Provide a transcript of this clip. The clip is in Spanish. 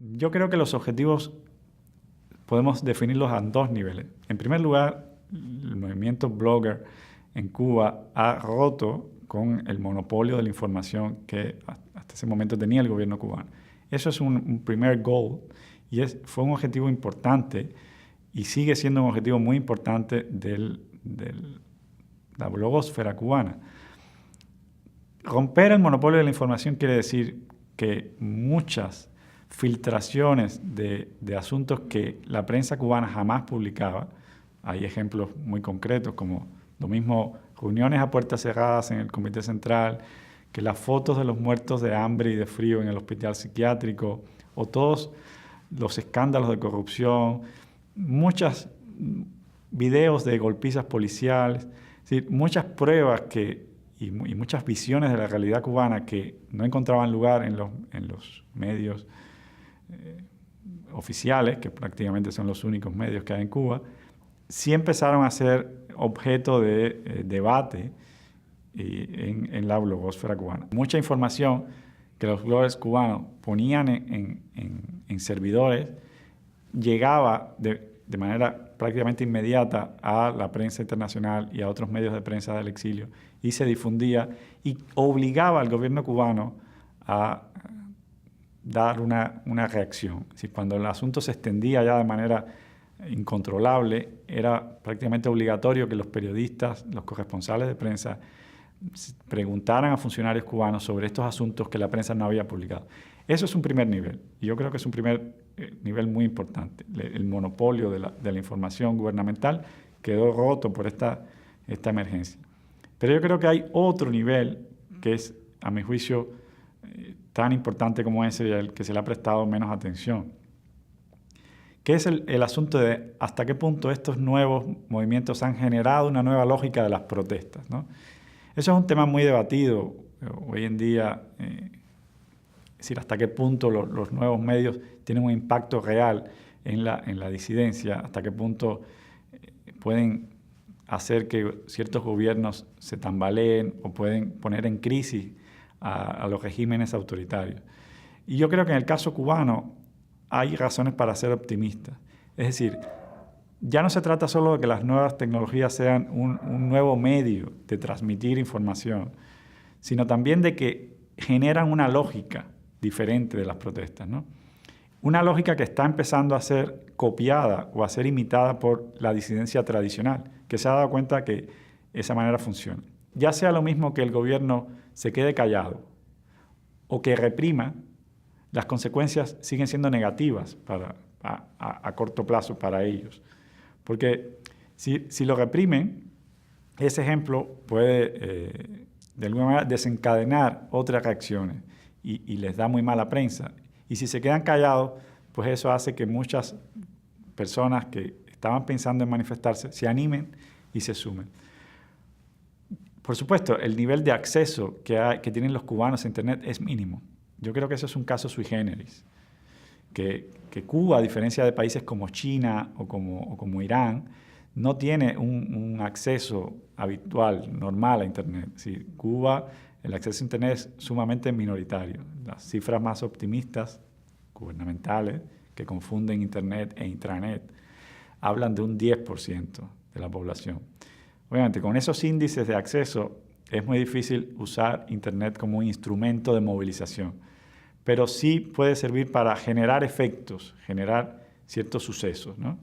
Yo creo que los objetivos podemos definirlos a dos niveles. En primer lugar, el movimiento blogger en Cuba ha roto con el monopolio de la información que hasta ese momento tenía el gobierno cubano. Eso es un primer goal y fue un objetivo importante y sigue siendo un objetivo muy importante de la blogosfera cubana. Romper el monopolio de la información quiere decir que muchas filtraciones de asuntos que la prensa cubana jamás publicaba, hay ejemplos muy concretos como lo mismo reuniones a puertas cerradas en el Comité Central, que las fotos de los muertos de hambre y de frío en el hospital psiquiátrico, o todos los escándalos de corrupción, muchos videos de golpizas policiales, es decir, muchas pruebas y muchas visiones de la realidad cubana que no encontraban lugar en los medios oficiales, que prácticamente son los únicos medios que hay en Cuba, sí empezaron a ser objeto de debate en la blogosfera cubana. Mucha información que los bloggers cubanos ponían en servidores llegaba de manera prácticamente inmediata a la prensa internacional y a otros medios de prensa del exilio y se difundía y obligaba al gobierno cubano a dar una reacción. Es decir, cuando el asunto se extendía ya de manera incontrolable, era prácticamente obligatorio que los periodistas, los corresponsales de prensa, preguntaran a funcionarios cubanos sobre estos asuntos que la prensa no había publicado. Eso es un primer nivel, y yo creo que es un primer nivel muy importante. El monopolio de la información gubernamental quedó roto por esta emergencia. Pero yo creo que hay otro nivel que es, a mi juicio, tan importante como ese y al que se le ha prestado menos atención, que es el asunto de hasta qué punto estos nuevos movimientos han generado una nueva lógica de las protestas, ¿no? Eso es un tema muy debatido hoy en día, es decir, hasta qué punto los nuevos medios tienen un impacto real en la disidencia, hasta qué punto pueden hacer que ciertos gobiernos se tambaleen o pueden poner en crisis a los regímenes autoritarios. Y yo creo que en el caso cubano hay razones para ser optimistas. Es decir, ya no se trata solo de que las nuevas tecnologías sean un nuevo medio de transmitir información, sino también de que generan una lógica diferente de las protestas, ¿no? Una lógica que está empezando a ser copiada o a ser imitada por la disidencia tradicional, que se ha dado cuenta que esa manera funciona. Ya sea lo mismo que el gobierno se quede callado o que reprima, las consecuencias siguen siendo negativas a corto plazo para ellos. Porque si lo reprimen, ese ejemplo puede de alguna manera desencadenar otras reacciones y les da muy mala prensa. Y si se quedan callados, pues eso hace que muchas personas que estaban pensando en manifestarse se animen y se sumen. Por supuesto, el nivel de acceso que tienen los cubanos a Internet es mínimo. Yo creo que eso es un caso sui generis. Que Cuba, a diferencia de países como China o como Irán, no tiene un acceso habitual, normal a Internet. Sí, Cuba, el acceso a Internet es sumamente minoritario. Las cifras más optimistas, gubernamentales, que confunden Internet e intranet, hablan de un 10% de la población. Obviamente, con esos índices de acceso es muy difícil usar Internet como un instrumento de movilización, pero sí puede servir para generar efectos, generar ciertos sucesos, ¿no?